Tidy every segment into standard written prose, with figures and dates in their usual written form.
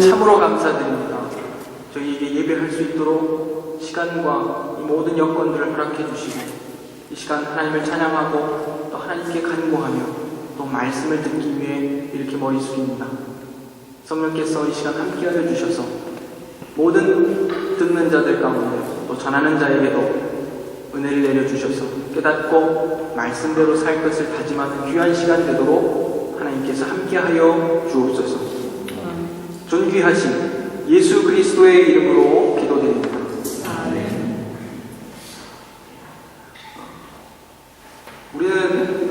참으로 감사드립니다. 저희에게 예배할 수 있도록 시간과 이 모든 여건들을 허락해 주시고 이 시간 하나님을 찬양하고 또 하나님께 간구하며 또 말씀을 듣기 위해 이렇게 머리 숙입니다. 성령께서 이 시간 함께하여 주셔서 모든 듣는 자들 가운데 또 전하는 자에게도 은혜를 내려주셔서 깨닫고 말씀대로 살 것을 다짐하는 귀한 시간 되도록 하나님께서 함께하여 주옵소서. 존귀하신 예수 그리스도의 이름으로 기도드립니다. 아멘. 우리는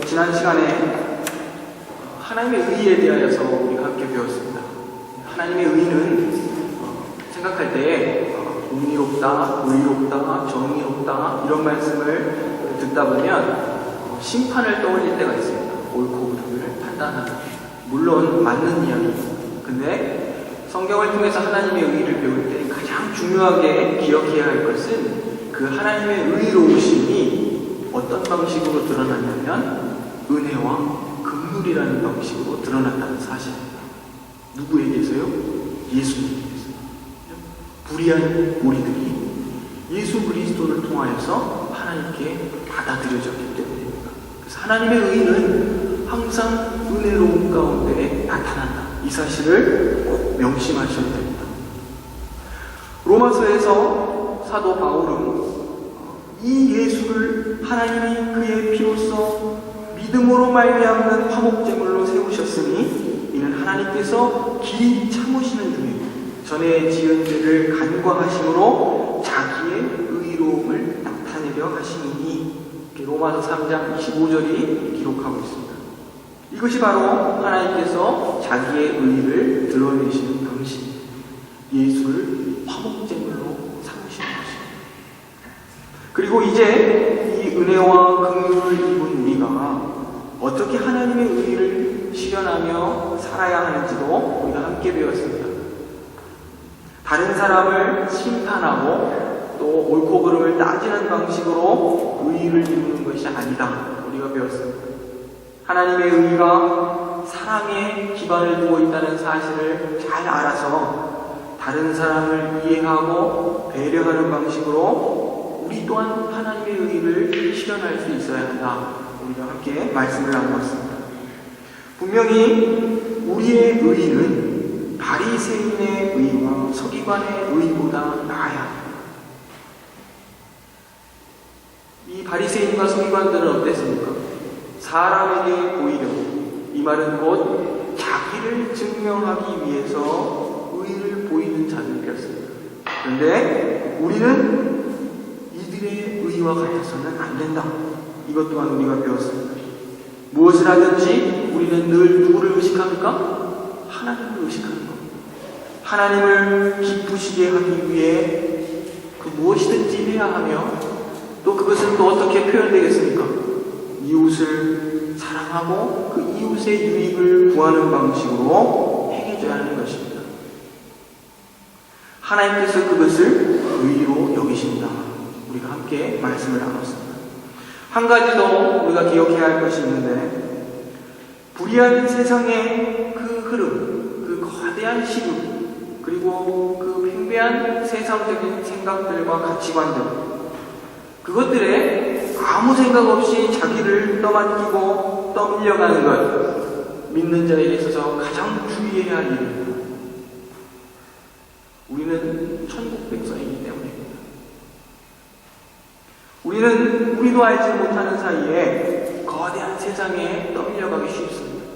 지난 시간에 하나님의 의에 대하여서 우리가 함께 배웠습니다. 하나님의 의는 생각할 때에 공의롭다, 의롭다, 정의롭다 이런 말씀을 듣다 보면 심판을 떠올릴 때가 있습니다. 옳고 그름을 판단하는, 물론 맞는 이야기입니다. 근데 성경을 통해서 하나님의 의를 배울 때 가장 중요하게 기억해야 할 것은 그 하나님의 의로우심이 어떤 방식으로 드러났냐면 은혜와 긍휼이라는 방식으로 드러났다는 사실입니다. 누구에게서요? 예수님께서. 불의한 우리들이 예수 그리스도를 통하여서 하나님께 받아들여졌기 때문입니다. 그래서 하나님의 의는 항상 은혜로운 가운데 나타난다. 이 사실을 꼭 명심하셔야 됩니다. 로마서에서 사도 바울은 이 예수를 하나님이 그의 피로써 믿음으로 말미암는 화목제물로 세우셨으니 이는 하나님께서 긴 참으시는 중에 전에 지은 죄를 간과하심으로 자기의 의로움을 나타내려 하시니 로마서 3장 25절이 기록하고 있습니다. 이것이 바로 하나님께서 자기의 의를 드러내시는 방식, 예수를 화목제물로 삼으시는 것입니다. 그리고 이제 이 은혜와 긍휼을 입은 우리가 어떻게 하나님의 의를 실현하며 살아야 하는지도 우리가 함께 배웠습니다. 다른 사람을 심판하고 또 옳고 그름을 따지는 방식으로 의를 이루는 것이 아니다. 우리가 배웠습니다. 하나님의 의가 사랑에 기반을 두고 있다는 사실을 잘 알아서 다른 사람을 이해하고 배려하는 방식으로 우리 또한 하나님의 의를 실현할 수 있어야 한다. 우리가 함께 말씀을 나누었습니다. 분명히 우리의 의는 바리새인의 의와 서기관의 의보다 나아야 합니다. 이 바리새인과 서기관들은 어땠습니까? 사람에게 보이려, 이 말은 곧 자기를 증명하기 위해서 의를 보이는 자들이었습니다. 그런데 우리는 이들의 의와 같아서는 안 된다. 이것 또한 우리가 배웠습니다. 무엇을 하든지 우리는 늘 누구를 의식합니까? 하나님을 의식하는 겁니다. 하나님을 기쁘시게 하기 위해 그 무엇이든지 해야 하며 또 그것은 또 어떻게 표현되겠습니까? 이웃을 사랑하고 그 이웃의 유익을 구하는 방식으로 행해져야 하는 것입니다. 하나님께서 그것을 의로 여기신다. 우리가 함께 말씀을 나눴습니다. 한 가지 더 우리가 기억해야 할 것이 있는데 불의한 세상의 그 흐름, 그 거대한 시름, 그리고 그 팽배한 세상적인 생각들과 가치관들, 그것들에 아무 생각 없이 자기를 떠맡기고 떠밀려가는 것, 믿는 자에게 있어서 가장 주의해야 할 일입니다. 우리는 천국 백성이기 때문입니다. 우리는 우리도 알지 못하는 사이에 거대한 세상에 떠밀려가기 쉽습니다.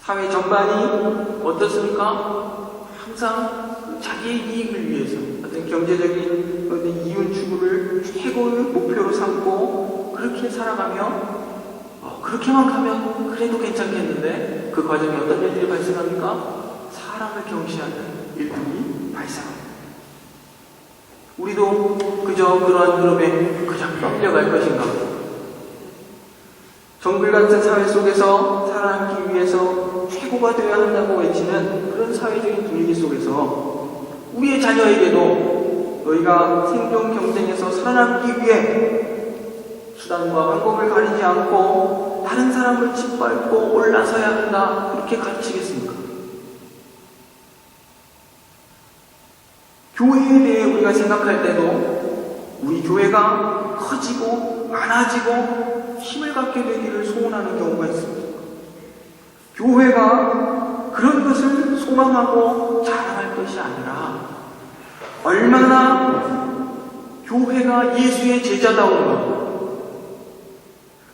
사회 전반이 어떻습니까? 항상 자기의 이익을 위해서 어떤 경제적인 어떤 이윤 추구를 최고의 목표로 삼고 그렇게 살아가며 그렇게만 가면 그래도 괜찮겠는데 그 과정에 어떤 일들이 발생합니까? 사람을 경시하는 일들이 발생합니다. 우리도 그저 그러한 흐름에 그냥 떠밀려갈 것인가? 정글 같은 사회 속에서 살아남기 위해서 최고가 되어야 한다고 외치는 그런 사회적인 분위기 속에서 우리의 자녀에게도 너희가 생존 경쟁에서 살아남기 위해 수단과 방법을 가리지 않고 다른 사람을 짓밟고 올라서야 한다. 그렇게 가르치겠습니까? 교회에 대해 우리가 생각할 때도 우리 교회가 커지고 많아지고 힘을 갖게 되기를 소원하는 경우가 있습니다. 교회가 그런 것을 소망하고 자랑할 것이 아니라 얼마나 교회가 예수의 제자다운가,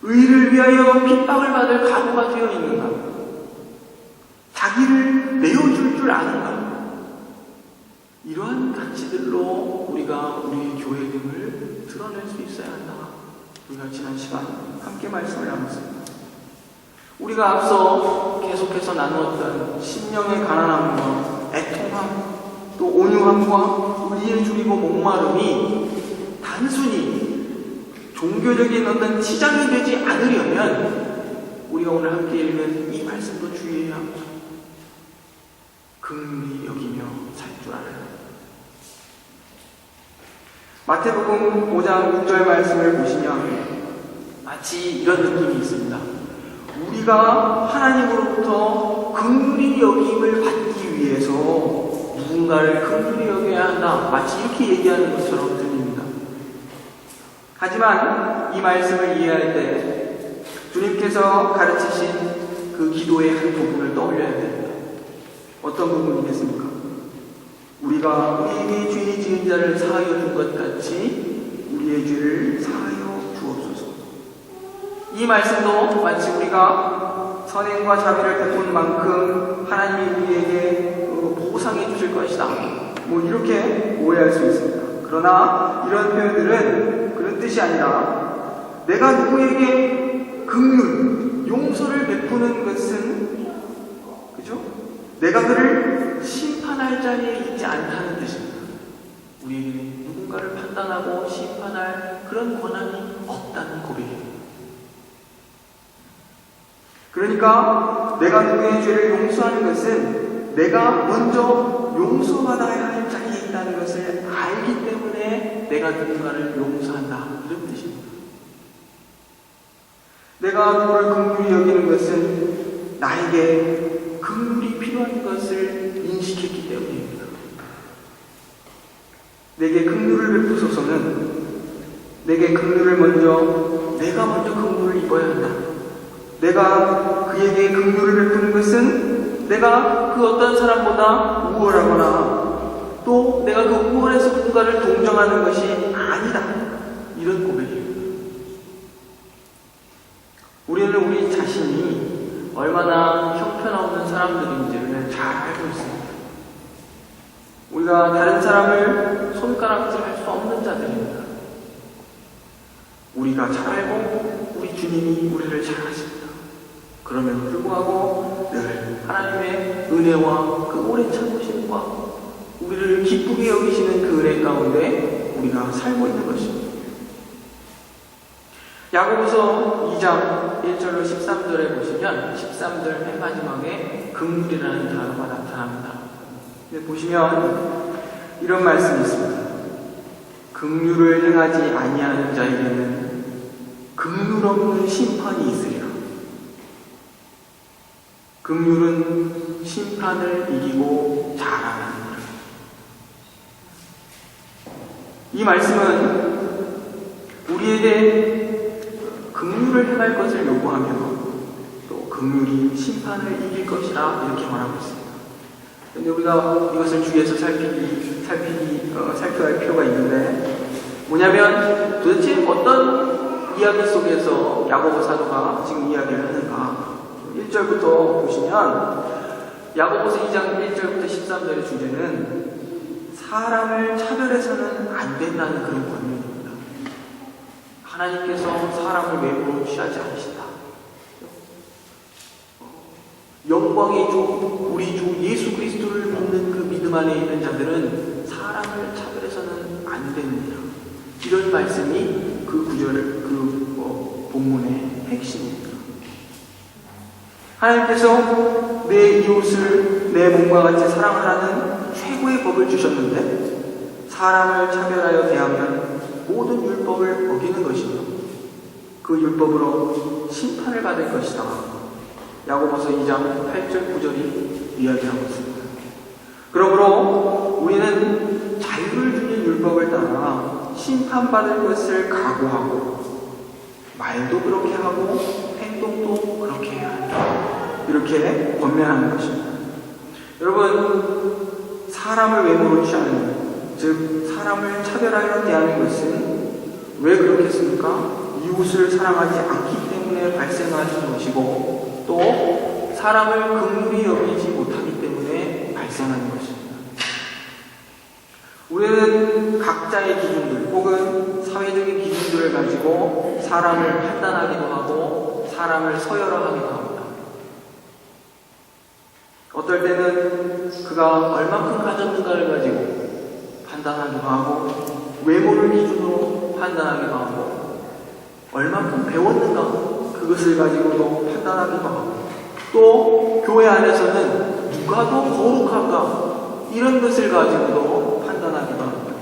의를 위하여 핍박을 받을 각오가 되어 있는가, 자기를 내어줄 줄 아는가, 이러한 가치들로 우리가 우리의 교회 등을 드러낼 수 있어야 한다. 우리가 지난 시간 함께 말씀을 나눴습니다. 우리가 앞서 계속해서 나누었던 심령의 가난함과 애통함, 또 온유함과 의에 줄이고 목마름이 단순히 종교적인 어떤 치장이 되지 않으려면 우리가 오늘 함께 읽은 이 말씀도 주의해야 합니다. 긍휼히 여기며 살 줄 알아요. 마태복음 5장 6절 말씀을 보시면 마치 이런 느낌이 있습니다. 우리가 하나님으로부터 긍휼히 여김을 받기 위해서 누군가를 긍휼히 여겨야 한다. 마치 이렇게 얘기하는 것처럼 들립니다. 하지만 이 말씀을 이해할 때 주님께서 가르치신 그 기도의 한 부분을 떠올려야 됩니다. 어떤 부분이겠습니까? 우리가 우리에게 죄 지은 자를 사하여 준 것 같이 우리의 죄를 사하여 주옵소서. 이 말씀도 마치 우리가 선행과 자비를 베푼 만큼 하나님이 우리에게 보상해 주실 것이다, 이렇게 오해할 수 있습니다. 그러나 이런 표현들은 그런 뜻이 아니라 내가 누구에게 긍휼, 용서를 베푸는 것은 내가 그를 심판할 자리에 있지 않다는 뜻입니다. 우리에게 누군가를 판단하고 심판할 그런 권한이 없다는 고백입니다. 그러니까 내가 누구의 죄를 용서하는 것은 내가 먼저 용서받아야 할 자리에 있다는 것을 알기 때문에 내가 누군가를 용서한다, 이런 뜻입니다. 내가 누구를 긍휼히 여기는 것은 나에게 긍휼이 필요한 것을 인식했기 때문입니다. 내게 긍휼을 베푸소서는 내게 긍휼을 내가 먼저 긍휼을 입어야 한다. 내가 그에게 긍휼을 베푸는 것은 내가 그 어떤 사람보다 우월하거나 또 내가 그 우월해서 누군가를 동정하는 것이 아니다, 이런 고백입니다. 우리는 우리 자신이 얼마나 형편없는 사람들인지를 잘 알고 있습니다. 우리가 다른 사람을 손가락질할 수 없는 자들입니다. 우리가 잘 알고 우리 주님이 우리를 잘 아십니다. 그럼에도 불구하고 늘 하나님의 은혜와 그 오랜 참으심과 우리를 기쁘게 여기시는 그 은혜 가운데 우리가 살고 있는 것입니다. 야고보서 2장 1절로 13절에 보시면 13절 맨 마지막에 긍휼이라는 단어가 나타납니다. 보시면 이런 말씀이 있습니다. 긍휼을 행하지 아니하는 자에게는 긍휼 없는 심판이 있으리라. 긍휼은 심판을 이기고 자라나느니라. 이 말씀은 우리에게 긍휼을 행할 것을 요구하며 또 긍휼이 심판을 이길 것이라 이렇게 말하고 있습니다. 그런데 우리가 이것을 주의해서 살펴야 할 필요가 있는데, 뭐냐면 도대체 어떤 이야기 속에서 야고보 사도가 지금 이야기를 하는가. 1절부터 보시면 야고보서 2장 1절부터 13절의 주제는 사람을 차별해서는 안 된다는 그런 권면입니다. 하나님께서 사람을 외모로 취하지 않으신다. 영광의 주, 우리 주 예수 그리스도를 믿는 그 믿음 안에 있는 자들은 사람을 차별해서는 안 됩니다. 이런 말씀이 그 구절을, 본문의 핵심입니다. 하나님께서 내 이웃을 내 몸과 같이 사랑하라는 최고의 법을 주셨는데 사람을 차별하여 대하면 모든 율법을 어기는 것이며 그 율법으로 심판을 받을 것이다. 야고보서 2장 8절 9절이 이야기하고 있습니다. 그러므로 우리는 자유 심판받을 것을 각오하고 말도 그렇게 하고 행동도 그렇게 해야 한다. 이렇게 권면하는 것입니다. 여러분, 사람을 외모로 취하는, 즉 사람을 차별하여 대하는 것은 왜 그렇겠습니까? 이웃을 사랑하지 않기 때문에 발생하는 것이고 또 사람을 긍휼히 여기지 못하기 때문에 발생하는 것입니다. 우리는 각자의 기준들 혹은 사회적인 기준들을 가지고 사람을 판단하기도 하고 사람을 서열화하기도 합니다. 어떨 때는 그가 얼마큼 가졌는가를 가지고 판단하기도 하고 외모를 기준으로 판단하기도 하고 얼마큼 배웠는가 그것을 가지고도 판단하기도 하고 또 교회 안에서는 누가 더 거룩한가 이런 것을 가지고도 판단하기도 합니다.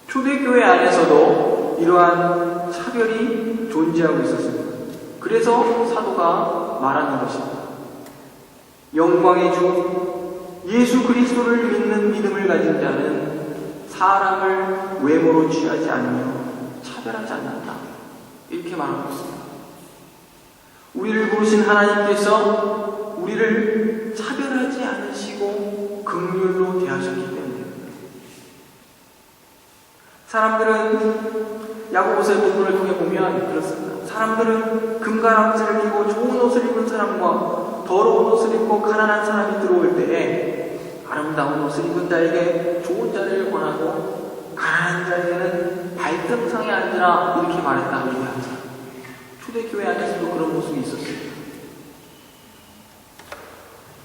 초대교회 안에서도 이러한 차별이 존재하고 있었습니다. 그래서 사도가 말하는 것입니다. 영광의 주 예수 그리스도를 믿는 믿음을 가진 자는 사람을 외모로 취하지 않으며 차별하지 않는다. 이렇게 말하고 있습니다. 우리를 부르신 하나님께서 우리를 차별하지 않으시고 긍휼로 대하셨기 때문입니다. 사람들은 야고보서의 본문을 통해 보면 그렇습니다. 사람들은 금가락지를 끼고 좋은 옷을 입은 사람과 더러운 옷을 입고 가난한 사람이 들어올 때에 아름다운 옷을 입은 자에게 좋은 자리를 권하고 가난한 자에게는 발등상에 앉으라 이렇게 말했다. 얘기합니다. 초대교회 안에서도 그런 모습이 있었습니다.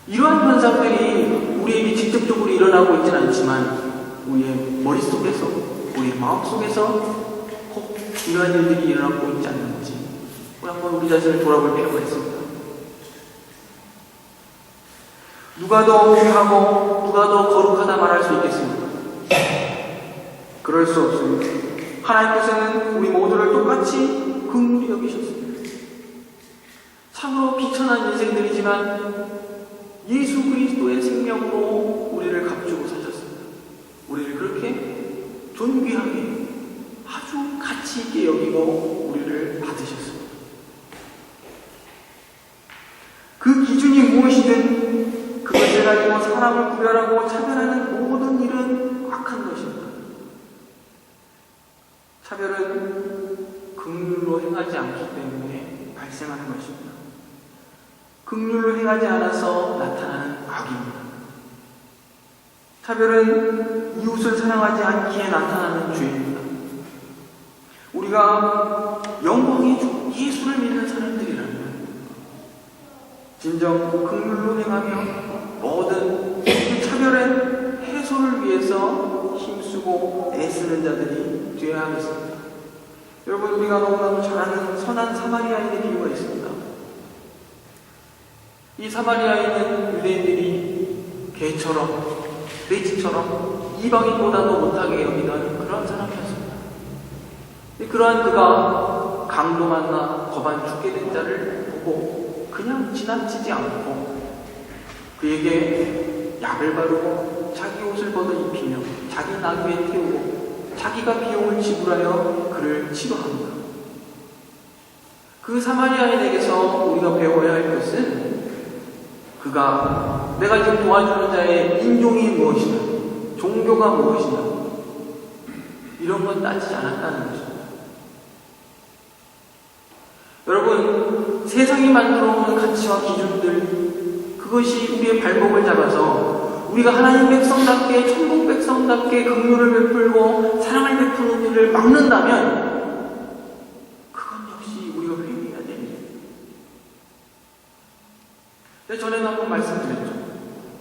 이러한 현상들이 우리에게 직접적으로 일어나고 있지는 않지만 우리의 머릿속에서 우리의 마음속에서 꼭 이러한 일들이 일어나고 있지 않는지 한번 우리 자신을 돌아볼 필요가 있습니다. 누가 더 귀하고 누가 더 거룩하다 말할 수 있겠습니까? 그럴 수 없습니다. 하나님께서는 우리 모두를 똑같이 긍휼히 여기셨습니다. 참으로 비천한 인생들이지만 예수 그리스도의 생명으로 우리를 값주고 사셨습니다. 우리를 그렇게 존귀하게 아주 가치 있게 여기고 우리를 받으셨습니다. 그 기준이 무엇이든 그것을 가지고 사람을 구별하고 차별하는 모든 일은 악한 것입니다. 차별은 긍휼로 행하지 않기 때문에 발생하는 것입니다. 긍휼로 행하지 않아서 나타나는 악입니다. 차별은 이웃을 사랑하지 않기에 나타나는 죄입니다. 우리가 영광의 주 예수를 믿는 사람들이라면 진정 긍휼로 행하며 모든 그 차별의 해소를 위해서 힘쓰고 애쓰는 자들이 되어야 하겠습니다. 여러분, 우리가 너무나도 잘 아는 선한 사마리아인의 비유가 있습니다. 이 사마리아인은 유대인들이 개처럼 돼지처럼 이방인보다도 못하게 여기던 그런 사람이었습니다. 그러한 그가 강도 만나 거반 죽게 된 자를 보고 그냥 지나치지 않고 그에게 약을 바르고 자기 옷을 벗어 입히며 자기 나귀에 태우고 자기가 비용을 지불하여 그를 치료합니다. 그 사마리아인에게서 우리가 배워야 할 것은 그가 내가 지금 도와주는 자의 인종이 무엇이냐, 종교가 무엇이냐 이런 건 따지지 않았다는 것입니다. 여러분, 세상이 만들어오는 가치와 기준들 그것이 우리의 발목을 잡아서 우리가 하나님 백성답게 천국 백성답게 긍휼을 베풀고 사랑을 베푸는 일을 막는다면 그건 역시 우리가 회개해야 됩니다. 전에도 한번 말씀드렸죠.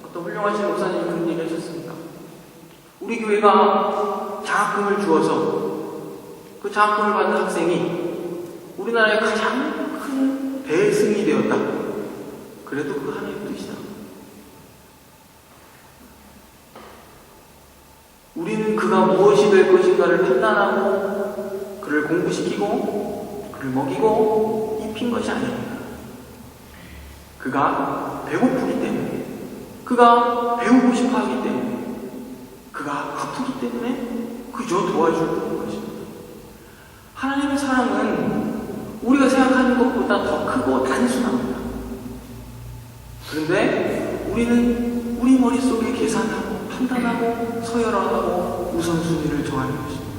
어떤 훌륭하신 목사님이 그런 얘기 하셨습니다. 우리 교회가 장학금을 주어서 그 장학금을 받은 학생이 우리나라의 가장 큰 대승이 되었다. 그래도 그 하나님의 뜻이다. 우리는 그가 무엇이 될 것인가를 판단하고 그를 공부시키고 그를 먹이고 입힌 것이 아닙니다. 그가 배고프기 때문에, 그가 배우고 싶어 하기 때문에, 그가 아프기 때문에 그저 도와주는 것입니다. 하나님의 사랑은 우리가 생각하는 것보다 더 크고 단순합니다. 그런데 우리는 우리 머릿속에 계산하고 판단하고 서열하고 우선순위를 정하는 것입니다.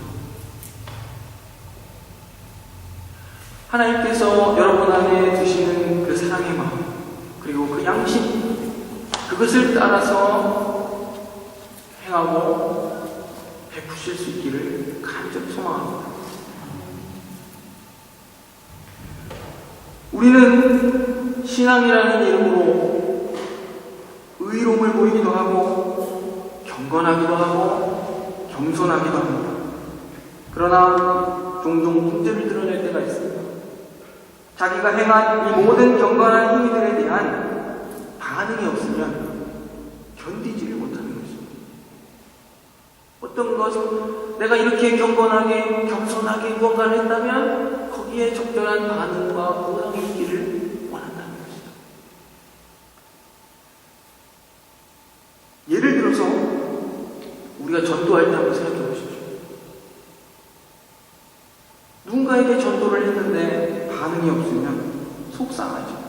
하나님께서 여러분 안에 두시는 그 사랑의 마음, 그리고 그 양심, 그것을 따라서 행하고 베푸실 수 있기를 간절히 소망합니다. 우리는 신앙이라는 이름으로 의로움을 보이기도 하고 경건하기도 하고 겸손하기도 합니다. 그러나 종종 문제를 드러낼 때가 있습니다. 자기가 행한 이 모든 경건한 행위들에 대한 반응이 없으면 견디지를 못하는 것입니다. 어떤 것은 내가 이렇게 경건하게 겸손하게 무언가를 했다면 거기에 적절한 반응과 보상이 있기를 원한다는 것이죠. 예를 들어서 우리가 전도할 때 한번 생각해 보십시오. 누군가에게 전도를 했는데 반응이 없으면 속상하죠.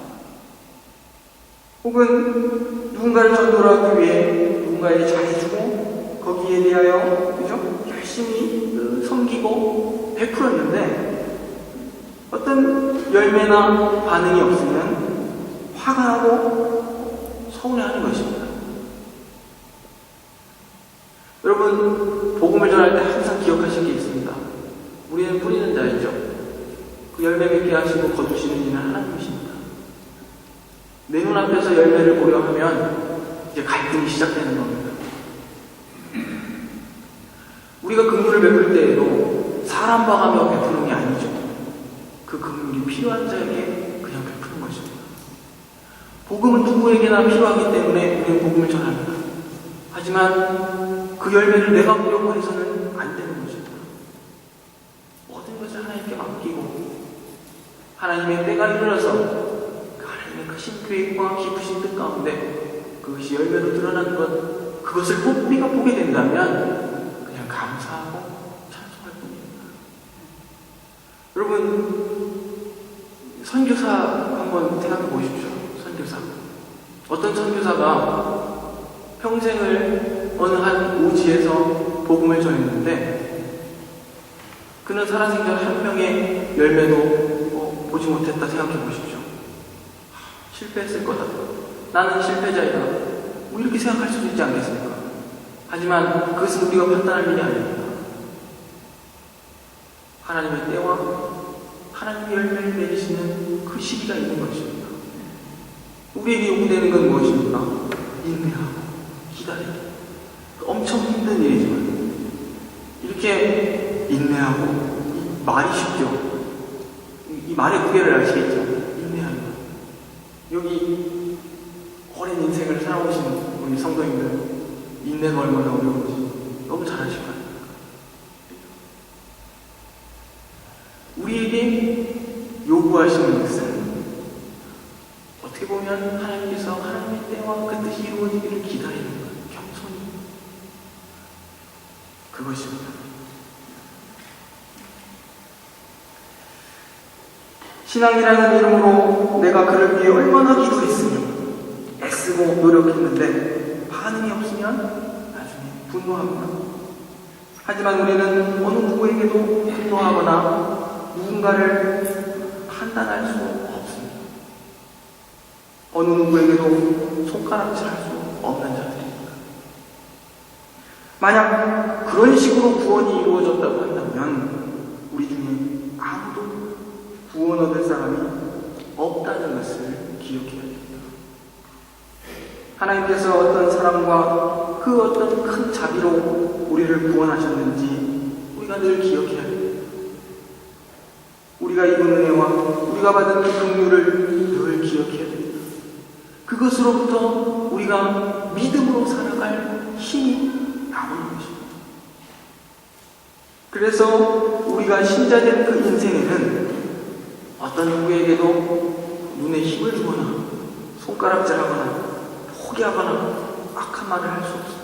혹은 누군가를 전도를 하기 위해 누군가에게 잘해주고 거기에 대하여 그죠? 열심히 섬기고 베풀었는데 어떤 열매나 반응이 없으면 화가 나고 서운해하는 것입니다. 여러분, 복음을 전할 때 항상 기억하실 게 있습니다. 우리는 뿌리는 자이죠. 그 열매 맺게 하시고 거두시는 이는 하나님이십니다. 내 눈앞에서 열매를 보려 하면 이제 갈등이 시작되는 겁니다. 우리가 긍휼을 베풀 때에도 사람 봐가며 베푸는 게 아니죠. 그 긍휼이 필요한 자에게 그냥 베푸는 것입니다. 복음은 누구에게나 필요하기 때문에 우리는 복음을 전합니다. 하지만 그 열매를 내가 보려고 해서는 안 되는 것입니다. 모든 것을 하나님께 맡기고 하나님의 때가 이르러서 하나님의 크신 계획과 깊으신 뜻 가운데 그것이 열매로 드러나는 것, 그것을 우리가 보게 된다면 그냥 감사하고 찬송할 뿐입니다. 여러분, 선교사 한번 생각해 보십시오. 선교사. 어떤 선교사가 평생을 어느 한 오지에서 복음을 전했는데 그는 살아생전 한 명의 열매도 보지 못했다 생각해 보십시오. 실패했을 거다. 나는 실패자이다. 뭐 이렇게 생각할 수도 있지 않겠습니까? 하지만 그것은 우리가 판단할 일이 아닙니다. 하나님의 때와 하나님의 열매를 내리시는 그 시기가 있는 것입니다. 우리에게 요구되는 건 무엇입니까? 인내하고 기다리기. 엄청 힘든 일이지만 이렇게 인내하고, 이 말이 쉽죠. 이 말의 무게를 아시겠죠? 인내하는 것. 여기 오랜 인생을 살아오신 우리 성도님들, 인내가 얼마나 어려운지 너무 잘 아실 거예요. 우리에게 요구하시는 것은 어떻게 보면 하나님께서 하나님의 때와 그 뜻이 이루어지기를 기다리는 것, 겸손히. 그것입니다. 신앙이라는 이름으로 내가 그를 위해 얼마나 기도했으며 애쓰고 노력했는데 반응이 없으면 나중에 분노하거나, 하지만 우리는 어느 누구에게도 분노하거나 누군가를 판단할 수 없습니다. 어느 누구에게도 손가락질할 수 없는 자들입니다. 만약 그런 식으로 구원이 이루어졌다고 한다면 우리 중에 아무도 구원 얻을 사람이 없다는 것을 기억해야 됩니다. 하나님께서 어떤 사랑과 그 어떤 큰 자비로 우리를 구원하셨는지 우리가 늘 기억해야 됩니다. 우리가 입은 은혜와 우리가 받은 그 긍휼을 늘 기억해야 됩니다. 그것으로부터 우리가 믿음으로 살아갈 힘이 나오는 것입니다. 그래서 우리가 신자된 그 인생에는 어떤 누구에게도 눈에 힘을 주거나 손가락질하거나 포기하거나 악한 말을 할 수 없습니다.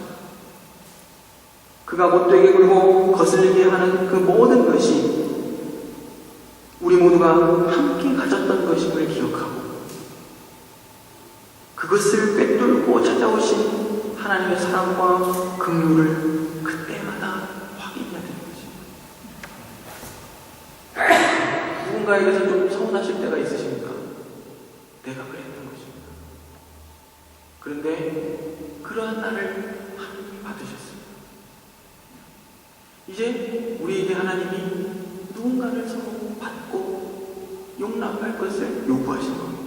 그가 못되게 굴고 거슬리게 하는 그 모든 것이 우리 모두가 함께 가졌던 것임을 기억하고 그것을 꿰뚫고 찾아오신 하나님의 사랑과 긍휼을 그때마다 확인해야 되는 것입니다. 누군가에게서 좀 서운하실 때가 있으십니까? 내가 그랬던 것입니다. 그런데 그러한 나를 하나님이 받으셨습니다. 이제 우리에게 하나님이 누군가를 서로 받고 용납할 것을 요구하신 겁니다.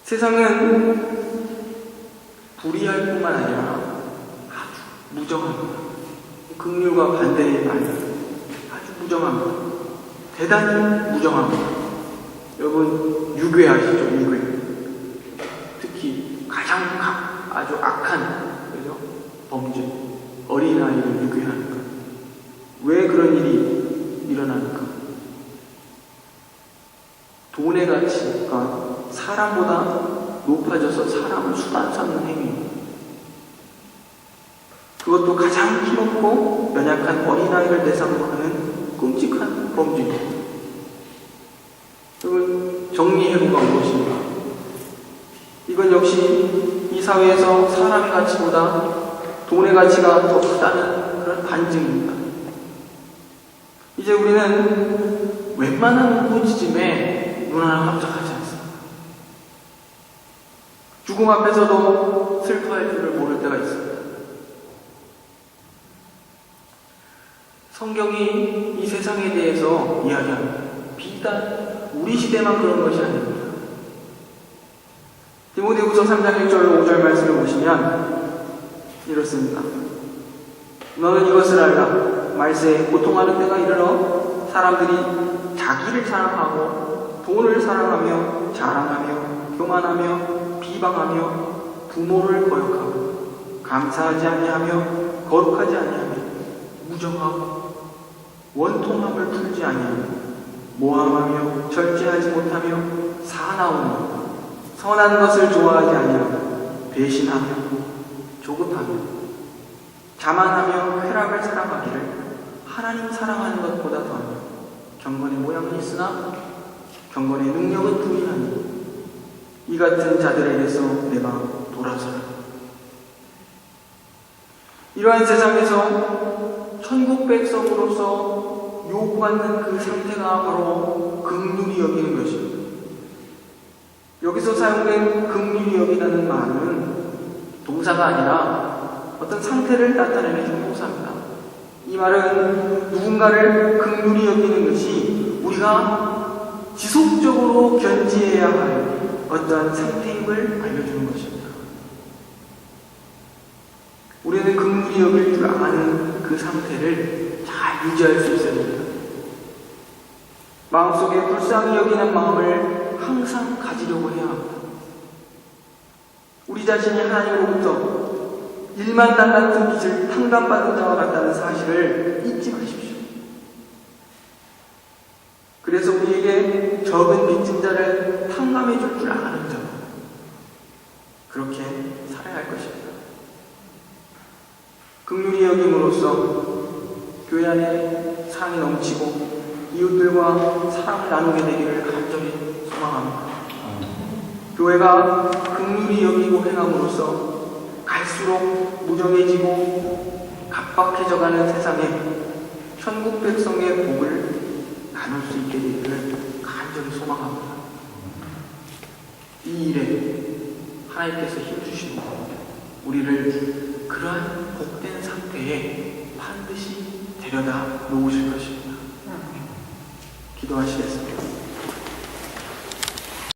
세상은 불의할 뿐만 아니라 아주 무정합니다. 긍휼과 반대의 말이 아주 무정합니다. 대단히 무정합니다. 여러분 유괴하시죠? 유괴. 특히 가장 아주 악한 그죠? 범죄, 어린아이를 유괴하는 것. 왜 그런 일이 일어나는가? 돈의 가치가 사람보다 높아져서 사람을 수단 삼는 행위입니다. 그것도 가장 힘없고 연약한 어린아이를 대상으로 하는 끔찍한 범죄입니다. 여러분 정리해보가 무엇인가? 이건 역시 이 사회에서 사람의 가치보다 돈의 가치가 더 크다는 그런 반증입니다. 이제 우리는 웬만한 무지즘에 눈 하나 깜짝하지 않습니다. 죽음 앞에서도 슬퍼할 줄을 모를 때가 있습니다. 성경이 이 세상에 대해서 이야기합니다. 비단 우리 시대만 그런 것이 아닙니다. 디모데후서 3장 1절 5절 말씀을 보시면 이렇습니다. 너는 이것을 알라. 말세에 고통하는 때가 이르러 사람들이 자기를 사랑하고 돈을 사랑하며 자랑하며 교만하며 비방하며 부모를 거역하고 감사하지 아니하며 거룩하지 아니하며 무정하고 원통함을 풀지 아니하며 모함하며 절제하지 못하며 사나우며 선한 것을 좋아하지 아니하며 배신하며 조급하며 자만하며 쾌락을 사랑하기를 하나님 사랑하는 것보다 더하며 경건의 모양은 있으나 경건의 능력은 부인하니 이 같은 자들에게서 내가 돌아서라. 이러한 세상에서 천국 백성으로서 요구받는 그 상태가 바로 긍휼히 여기는 것입니다. 여기서 사용된 긍휼히 여기다는 말은 동사가 아니라 어떤 상태를 나타내는 형용사입니다. 이 말은 누군가를 긍휼히 여기는 것이 우리가 지속적으로 견지해야 할 어떠한 상태임을 알려주는 것입니다. 우리는 긍휼히 여길 줄 아는 그 상태를 잘 유지할 수 있어야 됩니다. 마음속에 불쌍히 여기는 마음을 항상 가지려고 해야 합니다. 우리 자신이 하나님으로부터 일만당 같은 빚을 탕감받은 자와 같다는 사실을 잊지 마십시오. 그래서 우리에게 적은 빚진 자를 탕감해 줄 줄 아는 자, 그렇게 살아야 할 것입니다. 긍휼히 여김으로써 교회 안에 사랑이 넘치고 이웃들과 사랑을 나누게 되기를 간절히 소망합니다. 교회가 긍휼히 여기고 행함으로써 갈수록 무정해지고 각박해져가는 세상에 천국 백성의 복을 나눌 수 있게 되기를 간절히 소망합니다. 이 일에 하나님께서 힘주시고 우리를 그러한 복된 상태에 반드시 데려다 놓으실 것입니다. 기도하시겠습니다.